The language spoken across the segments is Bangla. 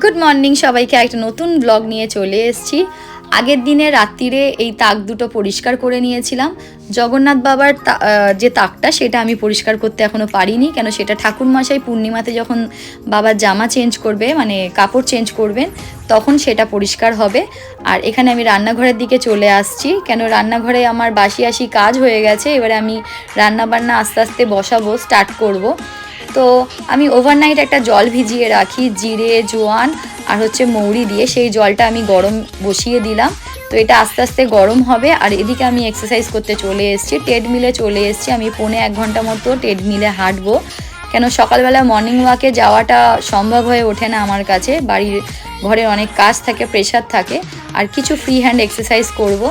গুড মর্নিং সবাইকে, একটা নতুন ব্লগ নিয়ে চলে এসেছি। আগের দিনে রাত্রিরে এই তাক দুটো পরিষ্কার করে নিয়েছিলাম। জগন্নাথ বাবার যে তাকটা সেটা আমি পরিষ্কার করতে এখনও পারিনি, কেন সেটা ঠাকুরমশাই পূর্ণিমাতে যখন বাবার জামা চেঞ্জ করবে, মানে কাপড় চেঞ্জ করবেন, তখন সেটা পরিষ্কার হবে। আর এখানে আমি রান্নাঘরের দিকে চলে আসছি, কেন রান্নাঘরে আমার বাসি কাজ হয়ে গেছে। এবারে আমি রান্নাবান্না আস্তে আস্তে বসাবো, স্টার্ট করব। তো আমি ওভারনাইট একটা জল ভিজিয়ে রাখি জিরে জোয়ান আর মৌরি দিয়ে, সেই জলটা আমি গরম বসিয়ে দিলাম। তো এটা আস্তে আস্তে গরম হবে। আর এদিকে আমি এক্সারসাইজ করতে চলে এসেছি, ট্রেডমিলে চলে এসেছি। আমি 1.5 ঘন্টা মতো ট্রেডমিলে হাঁটবো, কেন সকালবেলা মর্নিং ওয়াকে যাওয়াটা সম্ভব হয়ে ওঠে না আমার কাছে। ঘরের অনেক কাজ থাকে, প্রেশার থাকে। আর কিছু ফ্রি হ্যান্ড এক্সারসাইজ করব।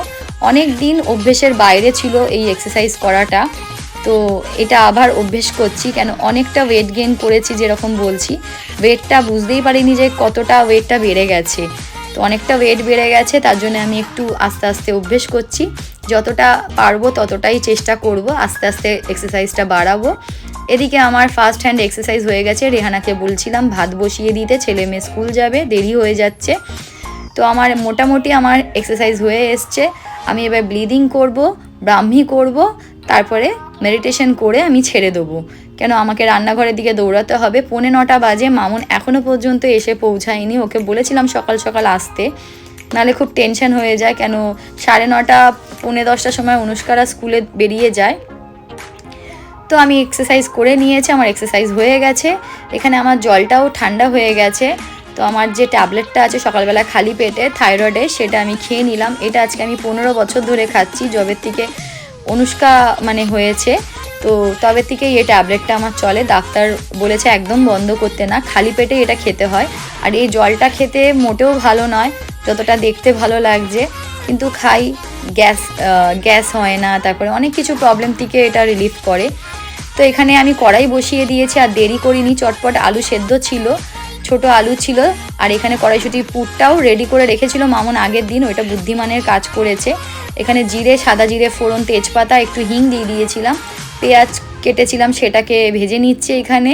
অনেক দিন অভ্যেসের বাইরে ছিল এই এক্সারসাইজ করাটা, তো এটা আবার অভ্যেস করছি। কেন অনেকটা ওয়েট গেইন করেছি, যেরকম বলছি ওয়েটটা বুঝতেই পারিনি যে কতটা ওয়েটটা বেড়ে গেছে। তো অনেকটা ওয়েট বেড়ে গেছে, তার জন্য আমি একটু আস্তে আস্তে অভ্যেস করছি। যতটা পারবো ততটাই চেষ্টা করব, আস্তে আস্তে এক্সারসাইজটা বাড়াবো। এদিকে আমার ফার্স্ট হ্যান্ড এক্সারসাইজ হয়ে গেছে। রেহানাকে বলছিলাম ভাত বসিয়ে দিতে, ছেলে মেয়ে স্কুল যাবে, দেরি হয়ে যাচ্ছে। তো আমার মোটামুটি আমার এক্সারসাইজ হয়ে এসছে। আমি এবার ব্লিডিং করব, ব্রাহ্মী করব, তারপরে মেডিটেশন করে আমি ছেড়ে দেবো। কেন আমাকে রান্নাঘরের দিকে দৌড়াতে হবে। 9:45 বাজে, মামুন এখনও পর্যন্ত এসে পৌঁছায়নি। ওকে বলেছিলাম সকাল সকাল আসতে, নাহলে খুব টেনশন হয়ে যায়। কেন 9:30 10:45 সময় অনুষ্কারা স্কুলে বেরিয়ে যায়। তো আমি এক্সারসাইজ করে নিয়েছি, আমার এক্সারসাইজ হয়ে গেছে। এখানে আমার জলটাও ঠান্ডা হয়ে গেছে। তো আমার যে ট্যাবলেটটা আছে সকালবেলা খালি পেটে থাইরয়েডের, সেটা আমি খেয়ে নিলাম। এটা আজকে আমি 15 বছর ধরে খাচ্ছি, যবের থেকে অনুষ্কা হয়েছে। তো তবে থেকেই এই ট্যাবলেটটা আমার চলে। ডাক্তার বলেছে একদম বন্ধ করতে না, খালি পেটে এটা খেতে হয়। আর এই জলটা খেতে মোটেও ভালো নয়, যতটা দেখতে ভালো লাগছে, কিন্তু খাই। গ্যাস হয় না, তারপরে অনেক কিছু প্রবলেম থেকে এটা রিলিফ করে। তো এখানে আমি কড়াই বসিয়ে দিয়েছি, আর দেরি করিনি। চটপট আলু সেদ্ধ ছিল, ছোট আলু ছিল। আর এখানে কড়াইশুঁটির পুরটাও রেডি করে রেখেছিল মামুন আগের দিন, ওইটা বুদ্ধিমানের কাজ করেছে। এখানে জিরে, সাদা জিরে ফোড়ন, তেজপাতা, একটু হিং দিয়ে দিয়েছিলাম। পেঁয়াজ কেটেছিলাম, সেটাকে ভেজে নিচ্ছে এখানে।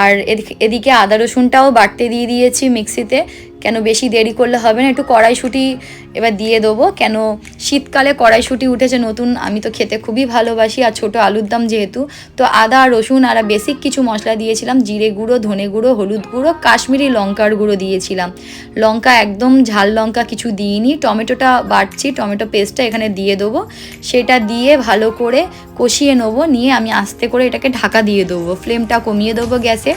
আর এদিকে আদা রসুনটাও বাটতে দিয়ে দিয়েছি মিক্সিতে, কেন বেশি দেরি করলে হবে না। একটু কড়াইশুঁটি এবার দিয়ে দেবো, কেন শীতকালে কড়াইশুঁটি উঠেছে নতুন, আমি তো খেতে খুবই ভালোবাসি। আর ছোটো আলুর দাম যেহেতু, তো আদা রসুন আর বেসিক কিছু মশলা দিয়েছিলাম, জিরে গুঁড়ো, ধনে গুঁড়ো, হলুদ গুঁড়ো, কাশ্মীরি লঙ্কার গুঁড়ো দিয়েছিলাম। লঙ্কা একদম ঝাল লঙ্কা কিছু দিইনি। টমেটোটা বাটছি, টমেটো পেস্টটা এখানে দিয়ে দেবো। সেটা দিয়ে ভালো করে কষিয়ে নেবো, নিয়ে আমি আস্তে করে এটাকে ঢাকা দিয়ে দেবো। ফ্লেমটা কমিয়ে দেবো গ্যাসে,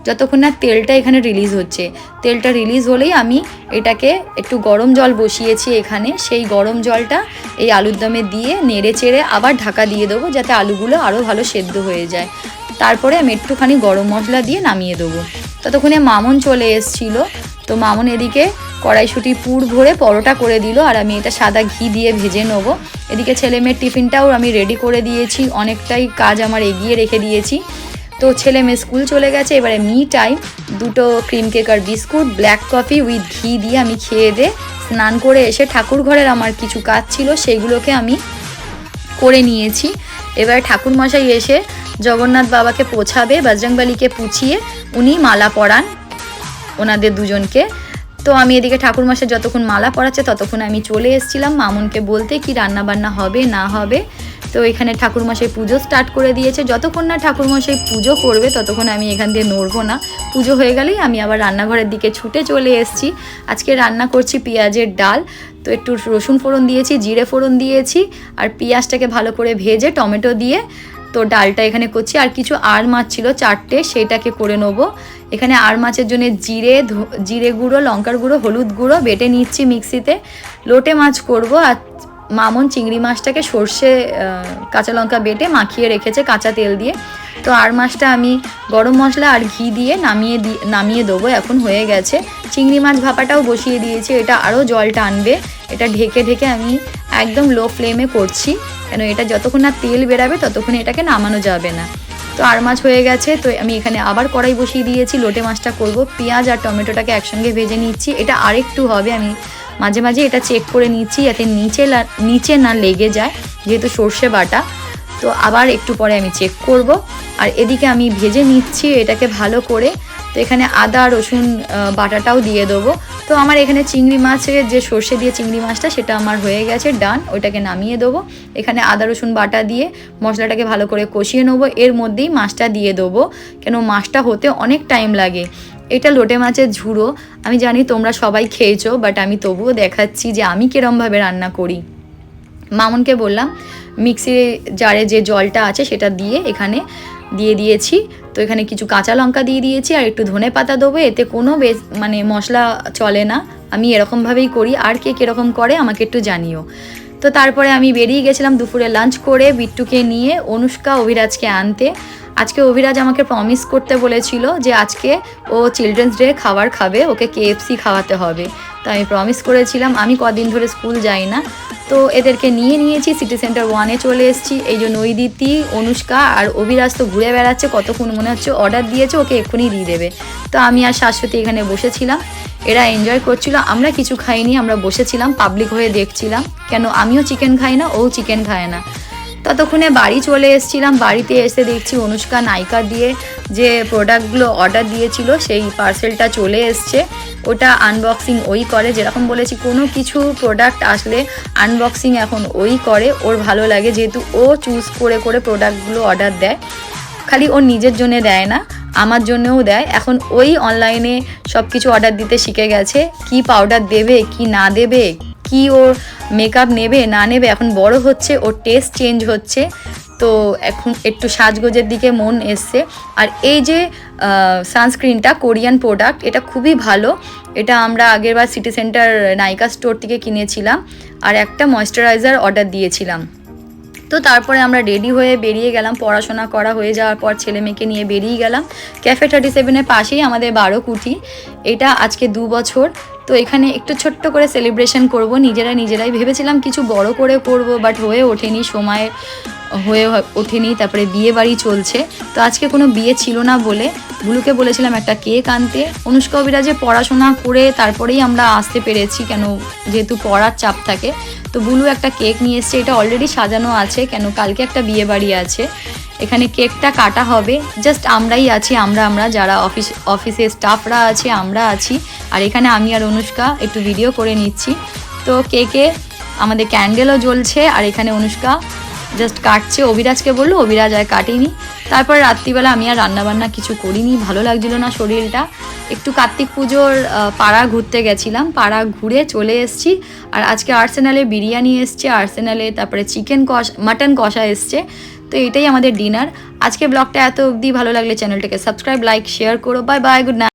যতক্ষণ না তেলটা এখানে রিলিজ হচ্ছে। তেলটা রিলিজ হলেই আমি এটাকে একটু গরম জল বসিয়েছি এখানে, সেই গরম জলটা এই আলুর দমে দিয়ে নেড়ে চেড়ে আবার ঢাকা দিয়ে দেবো, যাতে আলুগুলো আরও ভালো সেদ্ধ হয়ে যায়। তারপরে আমি একটুখানি গরম মশলা দিয়ে নামিয়ে দেবো। ততক্ষণে মামুন চলে এসেছিলো। তো মামুন এদিকে কড়াইশুঁটি পুর ভরে পরোটা করে দিল, আর আমি এটা সাদা ঘি দিয়ে ভেজে নেবো। এদিকে ছেলে মেয়ের টিফিনটাও আমি রেডি করে দিয়েছি, অনেকটাই কাজ আমার এগিয়ে রেখে দিয়েছি। তো ছেলে মেয়ে স্কুল চলে গেছে, এবারে মি টাইম। 2টো ক্রিম কেক আর biscuit, black coffee with ghee দিয়ে আমি খেয়ে দিয়ে স্নান করে এসে ঠাকুর ঘরের আমার কিছু কাজ ছিল, সেগুলোকে আমি করে নিয়েছি। এবার ঠাকুরমশাই এসে জগন্নাথ বাবাকে পোছাবে, বজরংবলীকে পুছিয়ে উনি মালা পরান ওনাদের দুজনকে। তো আমি এদিকে ঠাকুরমশাই যতক্ষণ মালা পরাচ্ছে ততক্ষণ আমি চলে এসেছিলাম মামুনকে বলতে কি রান্না বান্না হবে না হবে। তো এখানে ঠাকুরমশাই পুজো স্টার্ট করে দিয়েছে। যতক্ষণ না ঠাকুরমশাই পুজো করবে ততক্ষণ আমি এখান দিয়ে নড়বো না। পুজো হয়ে গেলেই আমি আবার রান্নাঘরের দিকে ছুটে চলে এসেছি। আজকে রান্না করছি পেঁয়াজের ডাল। তো একটু রসুন ফোড়ন দিয়েছি, জিরে ফোড়ন দিয়েছি, আর পেঁয়াজটাকে ভালো করে ভেজে টমেটো দিয়ে তো ডালটা এখানে করছি। আর কিছু আর মাছ ছিল 4টে, সেটাকে করে নেবো। এখানে আর মাছের জন্য জিরে গুঁড়ো, লঙ্কার গুঁড়ো, হলুদ গুঁড়ো বেটে নিচ্ছি মিক্সিতে। লোটে মাছ করব। আর মামুন চিংড়ি মাছটাকে সর্ষে কাঁচা লঙ্কা বেটে মাখিয়ে রেখেছে কাঁচা তেল দিয়ে। তো আর মাছটা আমি গরম মশলা আর ঘি দিয়ে নামিয়ে দেবো, এখন হয়ে গেছে। চিংড়ি মাছ ভাপাটাও বসিয়ে দিয়েছি, এটা আরও জল টানবে। এটা ঢেকে ঢেকে আমি একদম লো ফ্লেমে করছি, কেন এটা যতক্ষণ না তেল বেরাবে ততক্ষণ এটাকে নামানো যাবে না। তো আর মাছ হয়ে গেছে। তো আমি এখানে আবার কড়াই বসিয়ে দিয়েছি, লোটে মাছটা করব। পেঁয়াজ আর টমেটোটাকে একসঙ্গে ভেজে নিচ্ছি। এটা আরেকটু হবে, আমি মাঝে মাঝে এটা চেক করে নিচ্ছি যাতে নিচে না লেগে যায়, যেহেতু সর্ষে বাটা। তো আবার একটু পরে আমি চেক করব। আর এদিকে আমি ভেজে নিচ্ছি এটাকে ভালো করে। তো এখানে আদা রসুন বাটাটাও দিয়ে দেবো। তো আমার এখানে চিংড়ি মাছের যে সর্ষে দিয়ে চিংড়ি মাছটা সেটা আমার হয়ে গেছে, ডান। ওইটাকে নামিয়ে দেবো। এখানে আদা রসুন বাটা দিয়ে মশলাটাকে ভালো করে কষিয়ে নেবো। এর মধ্যেই মাছটা দিয়ে দেবো, কেন মাছটা হতে অনেক টাইম লাগে। এটা লোটে মাছের ঝুড়ো। আমি জানি তোমরা সবাই খেয়েছো, বাট আমি তবুও দেখাচ্ছি যে আমি কীরমভাবে রান্না করি। মামুনকে বললাম মিক্সি জারে যে জলটা আছে সেটা দিয়ে এখানে দিয়ে দিয়েছি। তো এখানে কিছু কাঁচা লঙ্কা দিয়ে দিয়েছি আর একটু ধনে পাতা দেবো। এতে কোনো মানে মশলা চলে না, আমি এরকমভাবেই করি। আর কে কীরকম করে আমাকে একটু জানিও। তো তারপরে আমি বেরিয়ে গেছিলাম দুপুরে লাঞ্চ করে বিট্টুকে নিয়ে অনুষ্কা অভিরাজকে আনতে। আজকে অভিরাজ আমাকে প্রমিস করতে বলেছিল যে আজকে ও চিলড্রেন্স ডে খাবার খাবে, ওকে KFC খাওয়াতে হবে। তো আমি প্রমিস করেছিলাম। আমি কদিন ধরে স্কুল যাই না, তো এদেরকে নিয়েছি। সিটি সেন্টার 1-এ চলে এসেছি। এই যে নৈদিতি, অনুষ্কা আর অভিরাজ তো ঘুরে বেড়াচ্ছে, কতক্ষণ মনে হচ্ছে অর্ডার দিয়েছে, ওকে এক্ষুনি দিয়ে দেবে। তো আমি আর শাশ্বতী এখানে বসেছিলাম, এরা এনজয় করছিল। আমরা কিছু খাইনি, আমরা বসেছিলাম পাবলিক হয়ে দেখছিলাম, কেন আমিও চিকেন খাই না, ও চিকেন খায় না। ততক্ষণে বাড়ি চলে এসেছিলাম। বাড়িতে এসে দেখছি অনুষ্কা নাইকা দিয়ে যে প্রোডাক্টগুলো অর্ডার দিয়েছিল সেই পার্সেলটা চলে এসছে। ওটা আনবক্সিং ওই করে, যেরকম বলেছি কোনো কিছু প্রোডাক্ট আসলে আনবক্সিং এখন ওই করে। ওর ভালো লাগে, যেহেতু ও চুজ করে করে প্রোডাক্টগুলো অর্ডার দেয়। খালি ওর নিজের জন্যে দেয় না, আমার জন্যও দেয়। এখন ওই অনলাইনে সব কিছু অর্ডার দিতে শিখে গেছে, কি পাউডার দেবে কি না দেবে, কি ওর মেকআপ নেবে না নেবে। এখন বড় হচ্ছে, ওর টেস্ট চেঞ্জ হচ্ছে, তো এখন একটু সাজগোজের দিকে মন এসছে। আর এই যে সানস্ক্রিনটা কোরিয়ান প্রোডাক্ট, এটা খুবই ভালো। এটা আমরা আগেরবার সিটি সেন্টার নাইকা স্টোর থেকে কিনেছিলাম আর একটা ময়েশ্চারাইজার অর্ডার দিয়েছিলাম। তো তারপরে আমরা রেডি হয়ে বেরিয়ে গেলাম। পড়াশোনা করা হয়ে যাওয়ার পর ছেলে মেয়েকে নিয়ে বেরিয়ে গেলাম। ক্যাফে 37-এর পাশেই আমাদের 12 কুঠি। এটা আজকে 2 বছর। তো এখানে একটু ছোট্ট করে সেলিব্রেশন করব নিজেরাই। ভেবেছিলাম কিছু বড় করে করব, বাট হয়ে ওঠেনি, সময় হয়ে ওঠেনি। তারপরে বিয়ে বাড়ি চলছে, তো আজকে কোনো বিয়ে ছিল না বলে বুলুকে বলেছিলাম একটা কেক আনতে। অনুষ্কা অভিরাজে পড়াশোনা করে তারপরেই আমরা আসতে পেরেছি, কেন যেহেতু পড়ার চাপ থাকে। তো বুলু একটা কেক নিয়ে এসছে, এটা অলরেডি সাজানো আছে, কেন কালকে একটা বিয়ে বাড়ি আছে। এখানে কেকটা কাটা হবে, জাস্ট আমরাই আছি, আমরা যারা অফিসে স্টাফরা আছে আমরা আছি। আর এখানে আমি আর অনুষ্কা একটু ভিডিও করে নিচ্ছি। তো কেকে আমাদের ক্যান্ডেলও জ্বলছে আর এখানে অনুষ্কা জাস্ট কাটছে। অভিরাজকে বললো, অভিরাজ আর কাটিনি। তারপর রাত্রিবেলা আমি আর রান্নাবান্না কিছু করিনি, ভালো লাগছিল না শরীরটা। একটু কার্তিক পুজোর পাড়া ঘুরতে গেছিলাম, পাড়া ঘুরে চলে এসেছি। আর আজকে আর্সেনালে বিরিয়ানি এসছে, আর্সেনালে তারপরে মাটন কষা এসছে। তো এটাই আমাদের ডিনার। আজকে ব্লগটা এত অবধি, ভালো লাগলে চ্যানেলটাকে সাবস্ক্রাইব, লাইক, শেয়ার করো। Bye bye, good night.